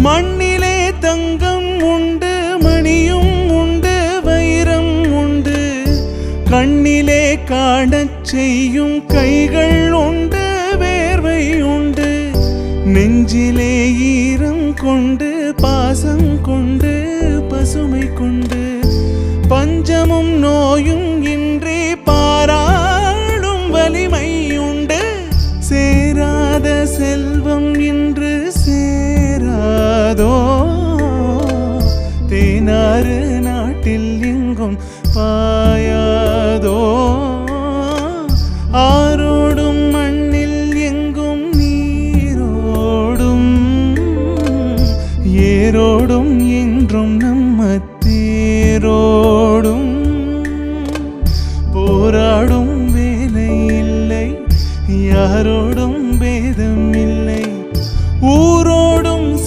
மண்ணிலே தங்கம் உண்டு, மணியும் உண்டு, வைரம் உண்டு. கண்ணிலே காணச் செய்யும் கைகள் உண்டு, வேர்வை உண்டு. நெஞ்சிலே ஈரம் கொண்டு, பாசம் கொண்டு, பசுமை கொண்டு, பஞ்சமும் நோயும் இன்றி பாராளும் வலிமை உண்டு. சேராத செல்வம் இன்று சேராதோ, தேனாறு நாட்டில் எங்கும் பாயாதோ. ஆரோடும் மண்ணில் எங்கும் நீரோடும், ஏரோடும் என்றும் நம்ம தேரோடும். போராடும் வேலை இல்லை யாரோடும்.